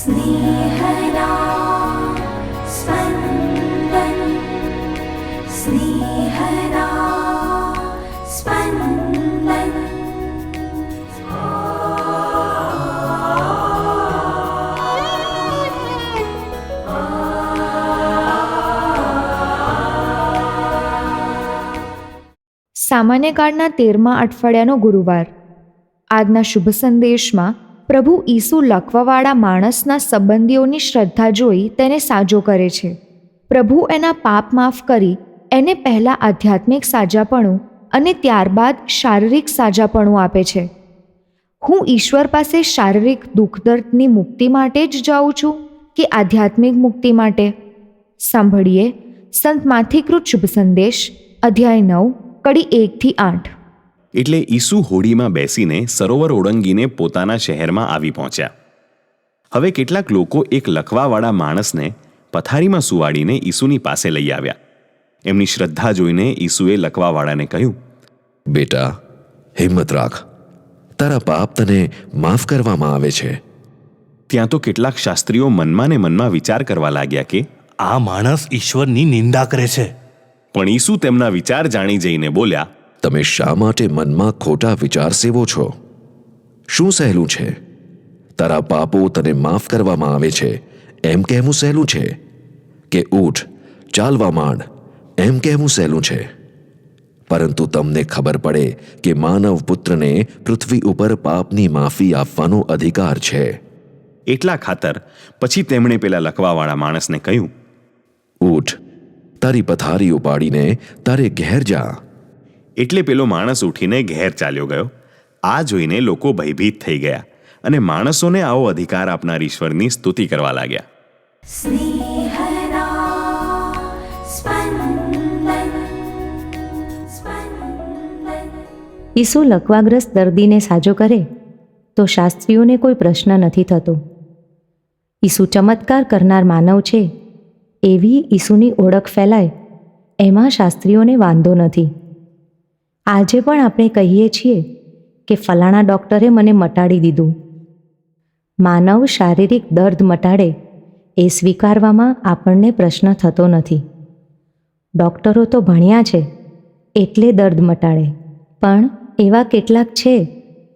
સ્નેહના સ્પંદન, સ્નેહના સ્પંદન. સામાન્ય કાળના 13મા અઠવાડિયાનો ગુરુવાર. આજના શુભ સંદેશમાં પ્રભુ ઈસુ લકવાવાળા માણસના સંબંધીઓની શ્રદ્ધા જોઈ તેને સાજો કરે છે. પ્રભુ એના પાપ માફ કરી એને પહેલાં આધ્યાત્મિક સાજાપણું અને ત્યારબાદ શારીરિક સાજાપણું આપે છે. હું ઈશ્વર પાસે શારીરિક દુઃખ દર્દની મુક્તિ માટે જ જાઉં છું કે આધ્યાત્મિક મુક્તિ માટે? સાંભળીએ સંત માથીકૃત શુભ સંદેશ, અધ્યાય 9, કડી 1-8. એટલે ઈસુ હોડીમાં બેસીને સરોવર ઓળંગીને પોતાના શહેરમાં આવી પહોંચ્યા. હવે કેટલાક લોકો એક લકવાવાળા માણસને પથારીમાં સુવાડીને ઈસુની પાસે લઈ આવ્યા. એમની શ્રદ્ધા જોઈને ઈસુએ લકવાવાળાને કહ્યું, બેટા, હિંમત રાખ, તારા પાપ તને માફ કરવામાં આવે છે. ત્યાં તો કેટલાક શાસ્ત્રીઓ મનમાં ને મનમાં વિચાર કરવા લાગ્યા કે આ માણસ ઈશ્વરની નિંદા કરે છે. પણ ઈસુ તેમના વિચાર જાણી જઈને બોલ્યા, તમે શા માટે મનમાં ખોટા વિચાર સેવો છો? શું સહેલું છે? તારા પાપો તને માફ કરવામાં આવે છે એમ કહેવું સહેલું છે, કે ઊઠ, ચાલવા માંડ એમ કહેવું સહેલું છે? પરંતુ તમને ખબર પડે કે માનવ પુત્રને પૃથ્વી ઉપર પાપની માફી આપવાનો અધિકાર છે. એટલા ખાતર પછી તેમણે પેલા લકવાવાળા માણસને કહ્યું, ઊઠ, તારી પથારી ઉપાડીને તારે ઘેર જા. એટલે પેલો માણસ ઉઠીને ઘેર ચાલ્યો ગયો. આ જોઈને લોકો ભયભીત થઈ ગયા અને માણસોને આવો અધિકાર આપનાર ઈશ્વરની સ્તુતિ કરવા લાગ્યા. સ્નેહના સ્પંદન, સ્પંદન. ઈસુ લકવાગ્રસ્ત દર્દીને સાજો કરે તો શાસ્ત્રીઓને કોઈ પ્રશ્ન નથી થતો. ઈસુ ચમત્કાર કરનાર માનવ છે એવી ઈસુની ઓળખ ફેલાય એમાં શાસ્ત્રીઓને વાંધો નથી. આજે પણ આપણે કહીએ છીએ કે ફલાણા ડૉક્ટરે મને મટાડી દીધું. માનવ શારીરિક દર્દ મટાડે એ સ્વીકારવામાં આપણને પ્રશ્ન થતો નથી. ડૉક્ટરો તો ભણ્યા છે એટલે દર્દ મટાડે, પણ એવા કેટલાક છે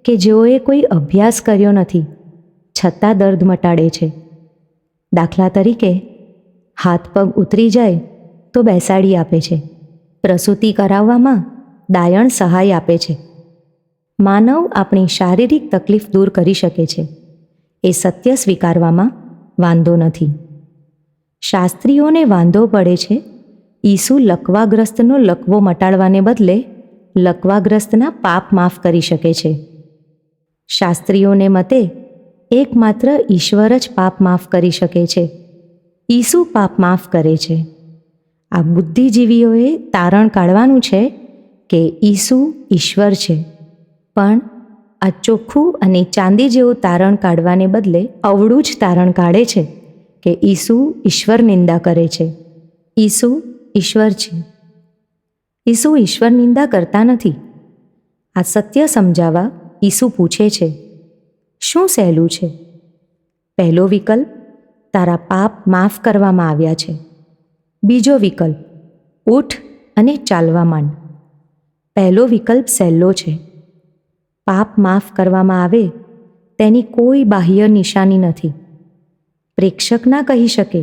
કે જેઓએ કોઈ અભ્યાસ કર્યો નથી છતાં દર્દ મટાડે છે. દાખલા તરીકે હાથ પગ ઉતરી જાય તો બેસાડી આપે છે. પ્રસૂતિ કરાવવામાં દાયણ સહાય આપે છે. માનવ આપણી શારીરિક તકલીફ દૂર કરી શકે છે એ સત્ય સ્વીકારવામાં વાંધો નથી. શાસ્ત્રીઓને વાંધો પડે છે ઈસુ લકવાગ્રસ્તનો લકવો મટાડવાને બદલે લકવાગ્રસ્તના પાપ માફ કરી શકે છે. શાસ્ત્રીઓને મતે એકમાત્ર ઈશ્વર જ પાપ માફ કરી શકે છે. ઈસુ પાપ માફ કરે છે. આ બુદ્ધિજીવીઓએ તારણ કાઢવાનું છે કે ઈસુ ઈશ્વર છે, પણ આ ચોખ્ખું અને ચાંદી જેવું તારણ કાઢવાને બદલે અવળું જ તારણ કાઢે છે કે ઈસુ ઈશ્વર નિંદા કરે છે. ઈસુ ઈશ્વર છે. ઈસુ ઈશ્વર નિંદા કરતા નથી. આ સત્ય સમજાવવા ઈસુ પૂછે છે, શું સહેલું છે? પહેલો વિકલ્પ, તારા પાપ માફ કરવામાં આવ્યા છે. બીજો વિકલ્પ, ઊઠ અને ચાલવા માંડ. પહેલો વિકલ્પ સહેલો છે. પાપ માફ કરવામાં આવે તેની કોઈ બાહ્ય નિશાની નથી. પ્રેક્ષક ના કહી શકે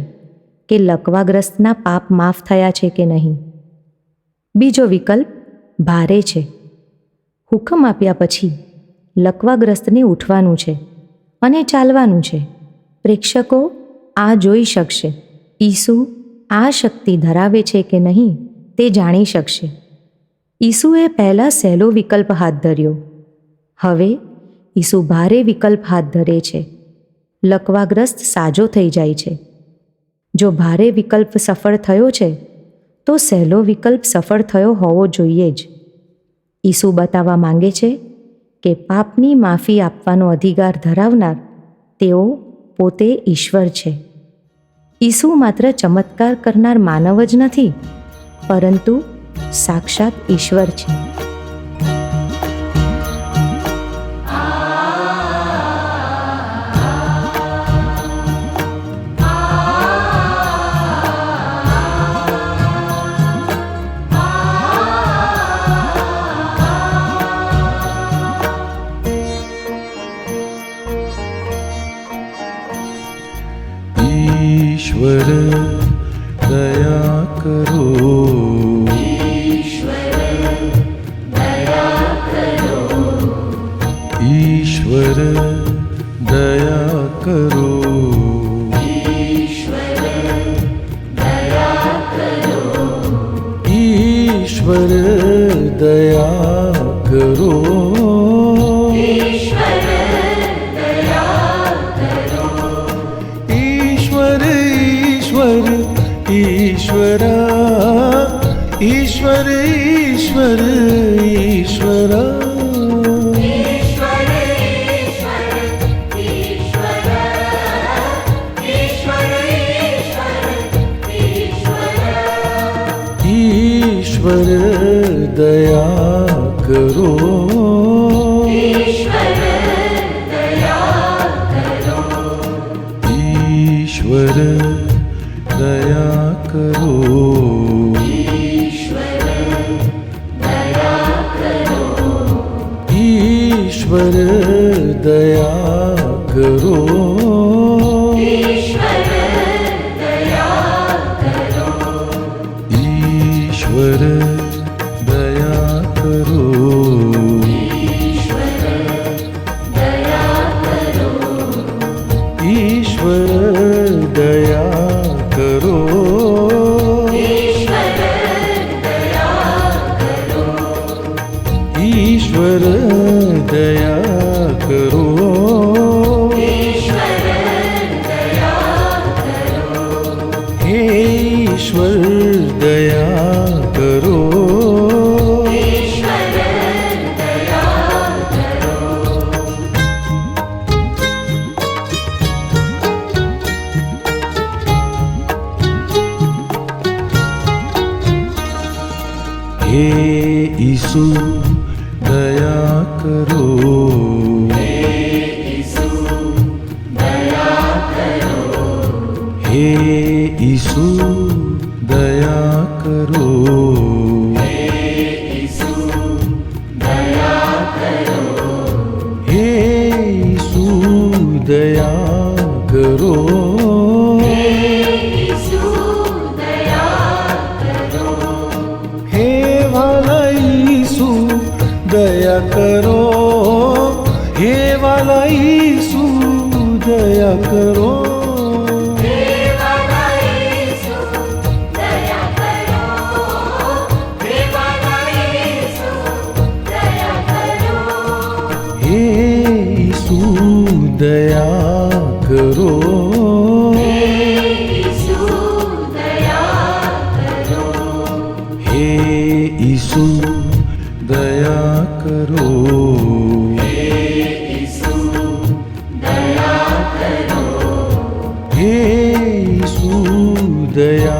કે લકવાગ્રસ્તના પાપ માફ થયા છે કે નહીં. બીજો વિકલ્પ ભારે છે. હુકમ આપ્યા પછી લકવાગ્રસ્તને ઉઠવાનું છે અને ચાલવાનું છે. પ્રેક્ષકો આ જોઈ શકશે. ઈસુ આ શક્તિ ધરાવે છે કે નહીં તે જાણી શકશે. ઈસુએ પહેલાં સહેલો વિકલ્પ હાથ ધર્યો. હવે ઈસુ ભારે વિકલ્પ હાથ ધરે છે. લકવાગ્રસ્ત સાજો થઈ જાય છે. જો ભારે વિકલ્પ સફળ થયો છે તો સહેલો વિકલ્પ સફળ થયો હોવો જોઈએ જ. ઈસુ બતાવવા માંગે છે કે પાપની માફી આપવાનો અધિકાર ધરાવનાર તેઓ પોતે ઈશ્વર છે. ઈસુ માત્ર ચમત્કાર કરનાર માનવ જ નથી, પરંતુ સાક્ષાત ઈશ્વર છે. ईश्वर दया करो ईश्वर दया करो ईश्वर दया करो ईश्वर ईश्वर ईश्वरा ईश्वर ईश्वर ईश्वरा ईश्वर दया करो ईश्वर दया करो ईश्वर दया करो ईश्वर दया करो ईश्वर दया करो ईश्वर दया करो हे ईश्वर दया करो हे ईसु दया करो हे ईसु दया करो हे ईसु दया करो हे वाला ईसु दया करो हे वाला ईसु दया करो हे ईसु दया करो हे ईसु दया करो हे ईसु दया